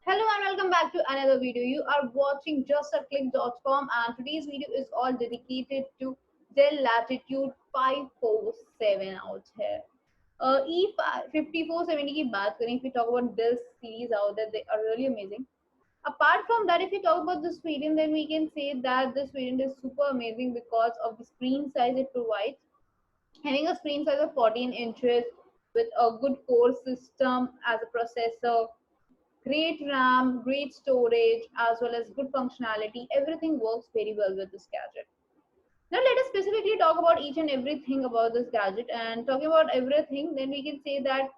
Hello and welcome back to another video. You are watching justaclick.com and today's video is all dedicated to Dell Latitude 547 out here. E5470 की बात करें, if we talk about Dell series out there, they are really amazing. Apart from that, if we talk about this variant, then we can say that this variant is super amazing because of the screen size it provides. Having a screen size of 14 inches with a good core system as a processor, great RAM, great storage, as well as good functionality. Everything works very well with this gadget. Now let us specifically talk about each and everything about this gadget. And talking about everything, then we can say that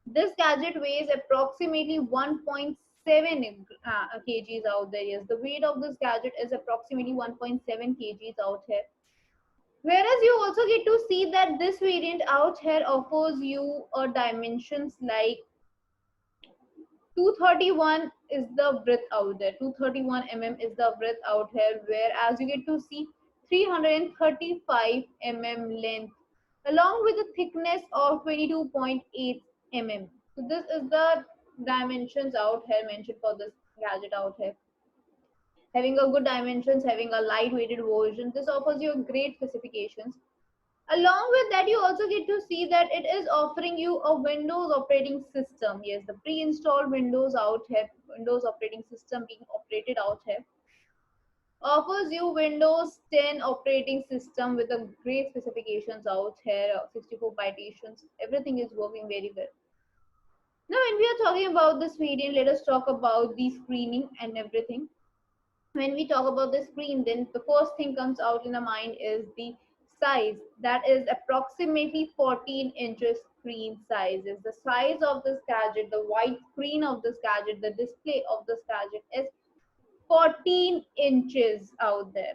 this gadget weighs approximately 1.7 kgs out there. Yes, the weight of this gadget is approximately 1.7 kgs out here. Whereas you also get to see that this variant out here offers you a dimensions like 231 is the breadth out there. 231 is the breadth out here, whereas you get to see 335 length, along with a thickness of 22.8 So this is the dimensions out here mentioned for this gadget out here. Having a good dimensions, having a lightweighted version, this offers you great specifications. Along with that, you also get to see that it is offering you a Windows operating system. Yes, the pre-installed Windows out here, Windows operating system being operated out here, offers you Windows 10 operating system with a great specifications out here, 64 partitions. Everything is working very well. Now, when we are talking about this variant, let us talk about the screening and everything. When we talk about the screen, then the first thing comes out in the mind is the size. That is approximately 14 inches screen size. Is the size of this gadget, the white screen of this gadget, the display of this gadget is 14 inches out there.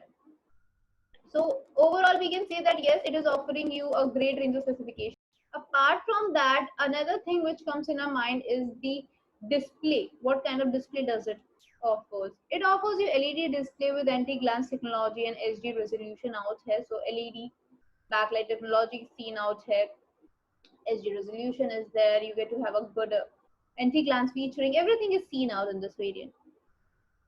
So overall, we can say that yes, it is offering you a great range of specifications. Apart from that, another thing which comes in our mind is the display. What kind of display does it offers? It offers you LED display with anti-glance technology and HD resolution out here. So LED backlight technology is seen out here. HD resolution is there. You get to have a good anti-glance featuring. Everything is seen out in this variant.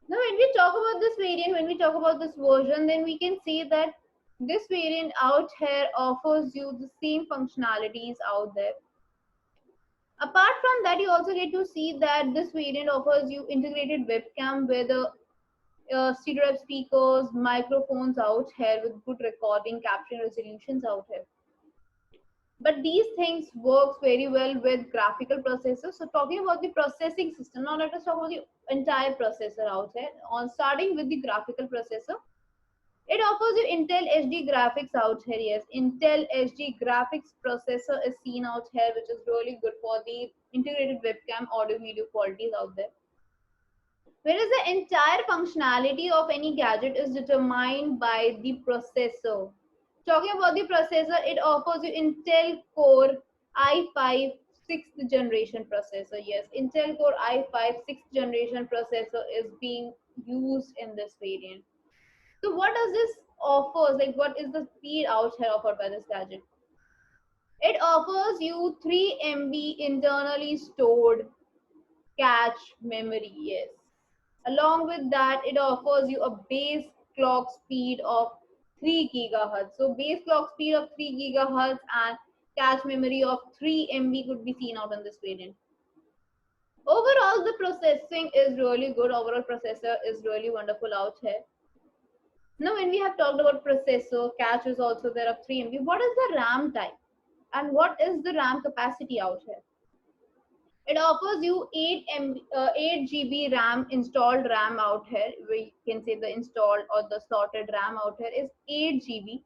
Now, when we talk about this variant, when we talk about this version, then we can say that this variant out here offers you the same functionalities out there. Apart from that, you also get to see that this variant offers you integrated webcam with stereo speakers, microphones out here with good recording, capturing resolutions out here. But these things works very well with graphical processors. So talking about the processing system, now let us talk about the entire processor out here. On starting with the graphical processor, it offers you Intel HD graphics out here. Yes, Intel HD graphics processor is seen out here, which is really good for the integrated webcam audio video qualities out there. Whereas the entire functionality of any gadget is determined by the processor. Talking about the processor, it offers you Intel Core i5 6th generation processor. Yes, Intel Core i5 6th generation processor is being used in this variant. So what does this offers? Like what is the speed out here offered by this gadget? It offers you 3 MB internally stored cache memory. Yes. Along with that, it offers you a base clock speed of 3 gigahertz. So base clock speed of 3 gigahertz and cache memory of 3 MB could be seen out in this variant. Overall, the processing is really good. Overall processor is really wonderful out here. Now, when we have talked about processor, cache is also there of 3 MB. What is the RAM type? And what is the RAM capacity out here? It offers you 8 GB RAM, installed RAM out here. We can say the installed or the slotted RAM out here is 8 GB.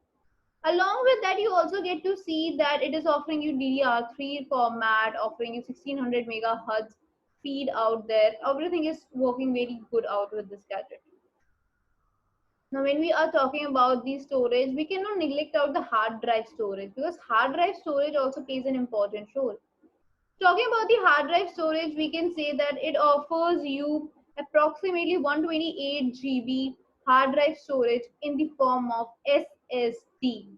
Along with that, you also get to see that it is offering you DDR3 format, offering you 1600 megahertz speed out there. Everything is working very good out with this gadget. Now, when we are talking about the storage, we cannot neglect out the hard drive storage because hard drive storage also plays an important role. Talking about the hard drive storage, we can say that it offers you approximately 128 GB hard drive storage in the form of SSD.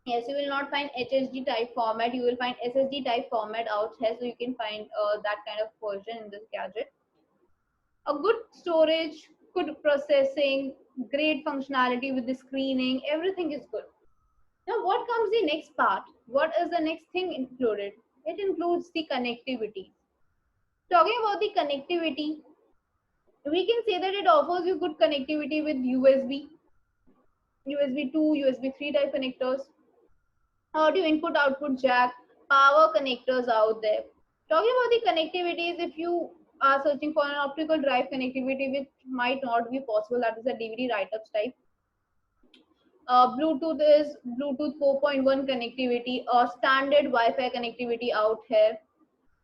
Yes, you will not find HSD type format, you will find SSD type format out here, so you can find that kind of version in this gadget. A good storage, good processing, great functionality with the screening, everything is good. Now, what comes the next part? What is the next thing included? It includes the connectivity. Talking about the connectivity, we can say that it offers you good connectivity with USB, USB 2, USB 3 type connectors, audio input output jack, power connectors out there. Talking about the connectivities, if you are searching for an optical drive connectivity which might not be possible, that is a DVD write-ups type. Bluetooth is Bluetooth 4.1 connectivity or standard Wi-Fi connectivity out here.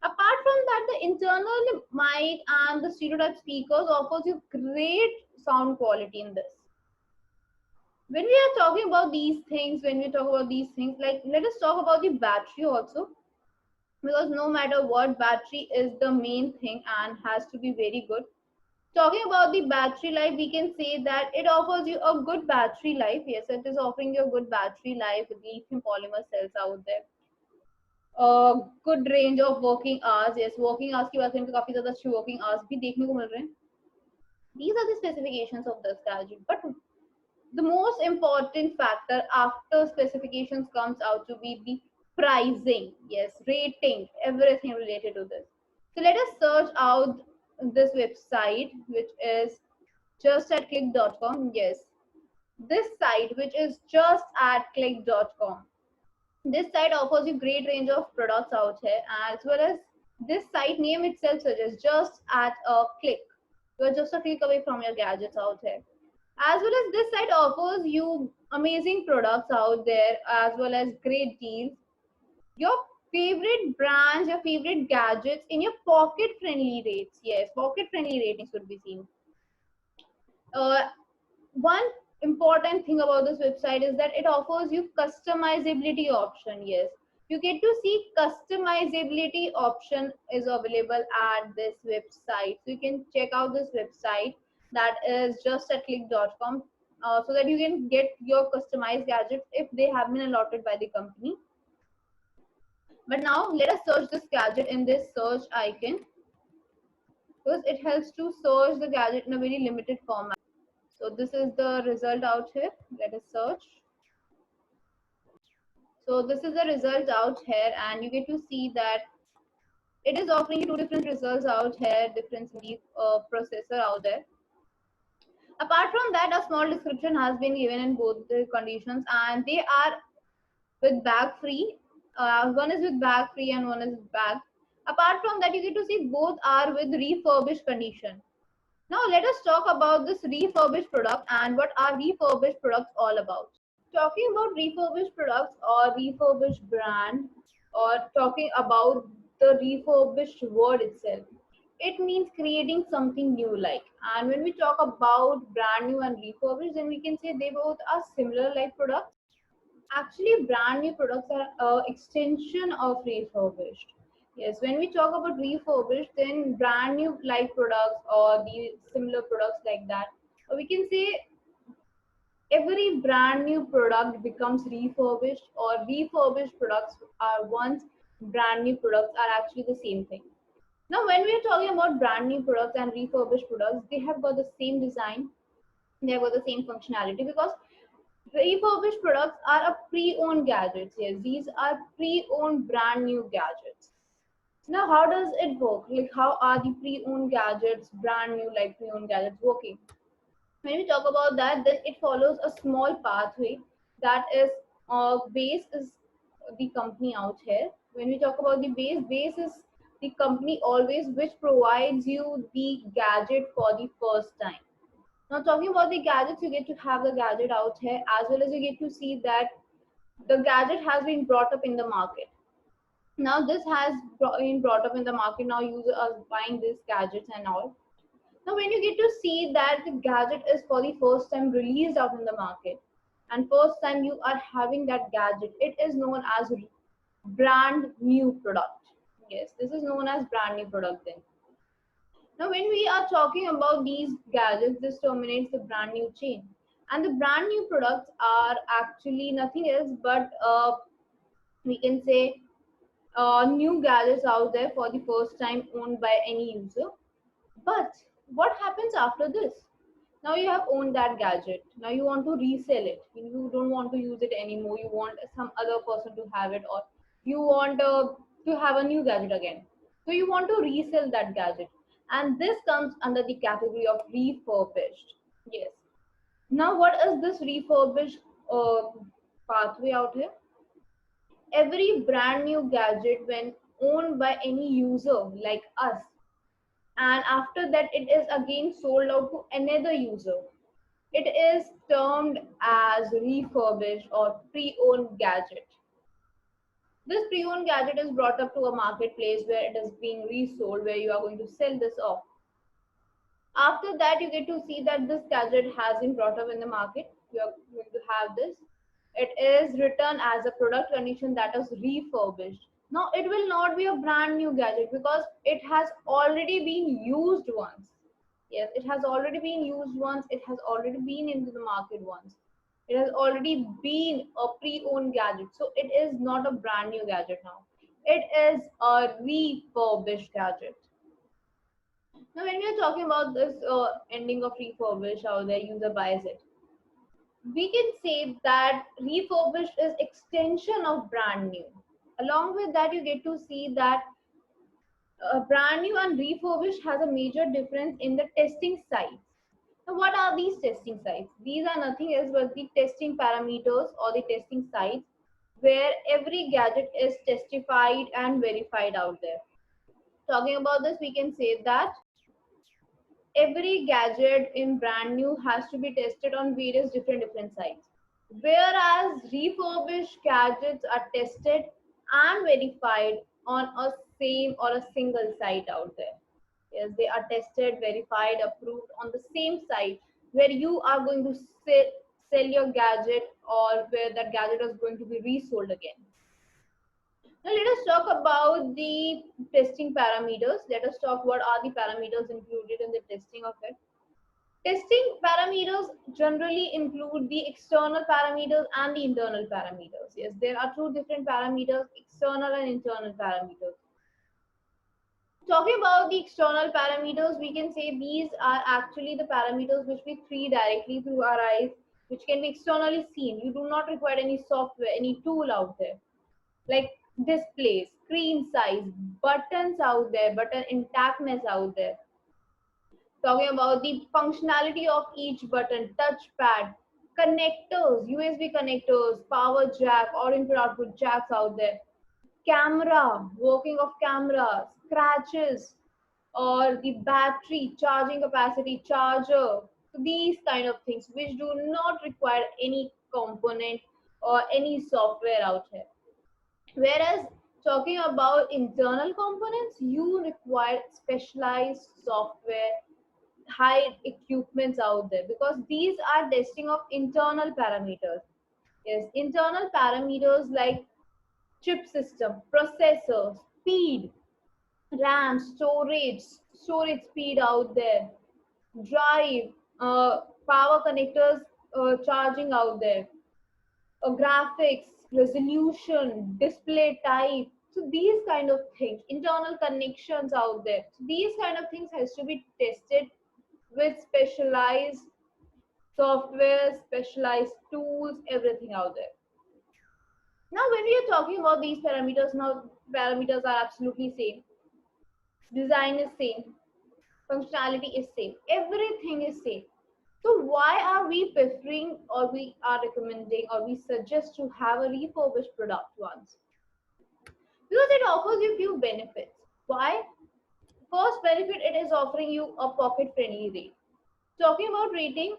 Apart from that, the internal mic and the stereo type speakers offers you great sound quality in this. When we are talking about these things, like let us talk about the battery also, because no matter what, battery is the main thing and has to be very good. Talking about the battery life, we can say that it offers you a good battery life. Yes, it is offering you a good battery life with lithium polymer cells out there. Good range of working hours. Yes, working hours की बात करें तो काफी ज़्यादा अच्छे working hours भी देखने को मिल रहे हैं. These are the specifications of this gadget. But the most important factor after specifications comes out to be the pricing. Yes, rating, everything related to this. So let us search out this website, which is just at click.com. Yes, this site, which is just at click.com. This site offers you great range of products out here, as well as this site name itself suggests just at a click. You're just a click away from your gadgets out here. As well as this site offers you amazing products out there, as well as great deals. Your favorite brands, your favorite gadgets in your pocket friendly rates. Yes, pocket friendly ratings could be seen. One important thing about this website is that it offers you customizability option. Yes, you get to see customizability option is available at this website, so you can check out this website, that is just at click.com, so that you can get your customized gadgets if they have been allotted by the company. But now let us search this gadget in this search icon, because it helps to search the gadget in a very limited format. So this is the result out here. Let us search. So this is the result out here, and you get to see that it is offering you two different results out here, difference in the processor out there. Apart from that, a small description has been given in both the conditions, and they are with bag free. One is with bag free and one is with bag. Apart from that, you get to see both are with refurbished condition. Now let us talk about this refurbished product and what are refurbished products all about. Talking about refurbished products or refurbished brand, or talking about the refurbished word itself, it means creating something new like. And when we talk about brand new and refurbished, then we can say they both are similar like products. Actually, brand new products are extension of refurbished. Yes, when we talk about refurbished, then brand new like products or the similar products like that, we can say every brand new product becomes refurbished, or refurbished products are once brand new products are actually the same thing. Now, when we're talking about brand new products and refurbished products, they have got the same design, they have got the same functionality, because refurbished products are a pre-owned gadgets. Yes, these are pre-owned brand new gadgets. Now, how does it work? Like, how are the pre-owned gadgets, brand new like pre-owned gadgets working? When we talk about that, then it follows a small pathway, that is base is the company out here. When we talk about the base is the company always which provides you the gadget for the first time. Now, talking about the gadgets, you get to have the gadget out here, as well as you get to see that the gadget has been brought up in the market. Now this has been brought up in the market, now users are buying these gadgets and all. Now, when you get to see that the gadget is for the first time released out in the market, and first time you are having that gadget, it is known as brand new product. Yes, this is known as brand new product then. Now, when we are talking about these gadgets, this terminates the brand new chain. And the brand new products are actually nothing else but we can say new gadgets out there for the first time owned by any user. But What happens after this? Now you have owned that gadget. Now you want to resell it. You don't want to use it anymore. You want some other person to have it, or you want to have a new gadget again. So you want to resell that gadget. And this comes under the category of refurbished. Yes. Now what is this refurbished uh, pathway out here? Every brand new gadget, when owned by any user like us, and after that it is again sold out to another user, it is termed as refurbished or pre-owned gadget. This pre-owned gadget is brought up to a marketplace where it is being resold, where you are going to sell this off. After that, you get to see that this gadget has been brought up in the market. You are going to have this. It is written as a product condition that is refurbished. Now, it will not be a brand new gadget because it has already been used once. Yes, it has already been used once. It has already been into the market once. It has already been a pre-owned gadget. So it is not a brand new gadget now. It is a refurbished gadget. Now, when we are talking about this ending of refurbish, how the user buys it, we can say that refurbished is extension of brand new. Along with that, you get to see that brand new and refurbished has a major difference in the testing sites. Now, what are these testing sites? These are nothing else but the testing parameters or the testing sites where every gadget is testified and verified out there. Talking about this, we can say that every gadget in brand new has to be tested on various different sites, whereas refurbished gadgets are tested and verified on a same or a single site out there. Yes, they are tested, verified, approved on the same site where you are going to sell your gadget, or where that gadget is going to be resold again. Now let us talk about the testing parameters. Let us talk what are the parameters included in the testing of it. Testing parameters generally include the external parameters and the internal parameters. Yes, there are two different parameters, external and internal parameters. Talking about the external parameters, we can say these are actually the parameters which we see directly through our eyes, which can be externally seen. You do not require any software, any tool out there, like display, screen size, buttons out there, button intactness out there. Talking about the functionality of each button, touchpad, connectors, USB connectors, power jack or input output jacks out there, camera, working of camera, scratches, or the battery, charging capacity, charger. So these kind of things which do not require any component or any software out here. Whereas talking about internal components, you require specialized software, high equipments out there, because these are testing of internal parameters. Yes, internal parameters like chip system, processor, speed, RAM, storage speed out there, drive, power connectors, charging out there, graphics, resolution, display type. So these kind of things, internal connections out there. So these kind of things has to be tested with specialized software, specialized tools, everything out there. Now, when we are talking about these parameters, now parameters are absolutely same. Design is same, functionality is same, everything is same. So why are we preferring, or we are recommending, or we suggest to have a refurbished product once? Because it offers you few benefits. Why? First benefit, it is offering you a pocket friendly rate. Talking about rating,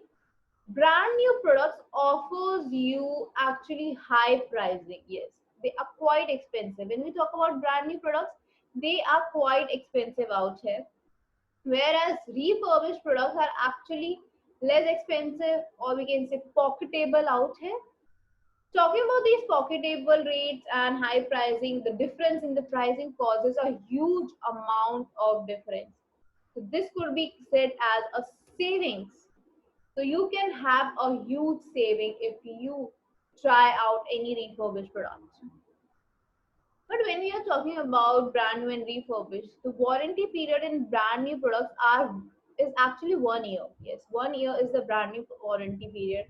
brand new products offers you actually high pricing. Yes, they are quite expensive. When we talk about brand new products, they are quite expensive out here, whereas refurbished products are actually less expensive, or we can say pocketable out here. Talking about these pocketable rates and high pricing, the difference in the pricing causes a huge amount of difference. So this could be said as a savings. So you can have a huge saving if you try out any refurbished product. But when we are talking about brand new and refurbished, the warranty period in brand new products are is actually 1 year. Yes, 1 year is the brand new warranty period.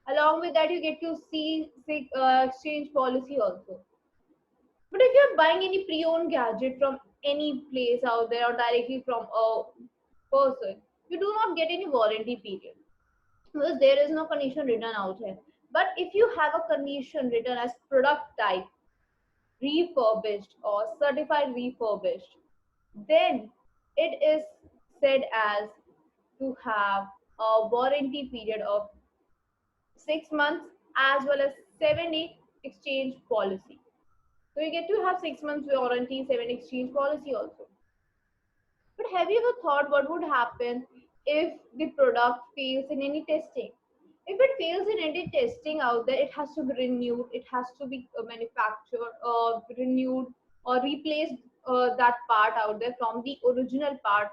Along with that, you get to see exchange policy also. But if you're buying any pre-owned gadget from any place out there or directly from a person, you do not get any warranty period because there is no condition written out here. But if you have a condition written as product type, refurbished or certified refurbished, then it is said as to have a warranty period of 6 months as well as 7 day exchange policy. So you get to have 6 months warranty, 7 exchange policy also. But have you ever thought what would happen if the product fails in any testing? If it fails in any testing out there, it has to be renewed, it has to be manufactured, renewed, or replaced that part out there from the original part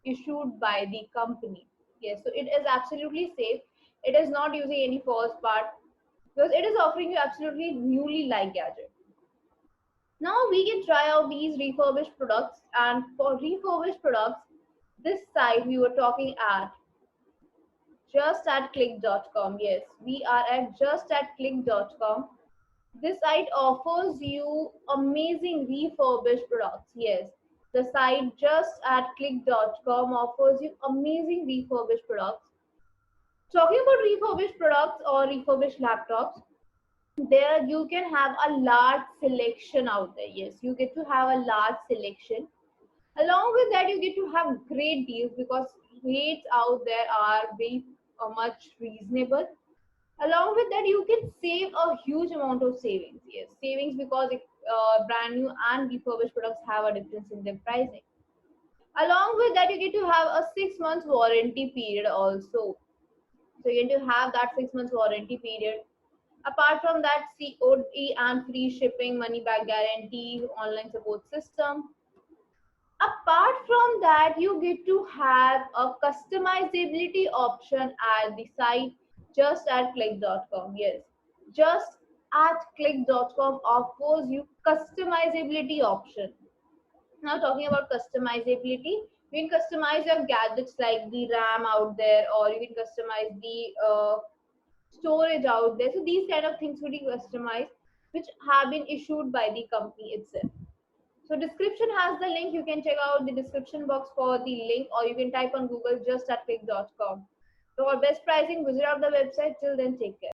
issued by the company. Yes, so it is absolutely safe. It is not using any false part because it is offering you absolutely newly like gadget. Now we can try out these refurbished products, and for refurbished products, this site we were talking at just at click.com. Yes, we are at just at click.com. This site offers you amazing refurbished products. Yes, the site just at click.com offers you amazing refurbished products. Talking about refurbished products or refurbished laptops, there you can have a large selection out there. Yes, you get to have a large selection. Along with that, you get to have great deals because rates out there are very much reasonable. Along with that, you can save a huge amount of savings. Yes, savings because brand new and refurbished products have a difference in their pricing. Along with that, you get to have a 6 months warranty period also. So you get to have that 6 months warranty period. Apart from that, COD and free shipping, money back guarantee, online support system. Apart from that, you get to have a customizability option at the site just at click.com. Yes, just at click.com offers you customizability option. Now talking about customizability, you can customize your gadgets like the RAM out there, or you can customize the storage out there. So these kind of things will be customized, which have been issued by the company itself. So description has the link. You can check out the description box for the link, or you can type on Google just at click.com. So our best pricing, visit out the website. Till then, take care.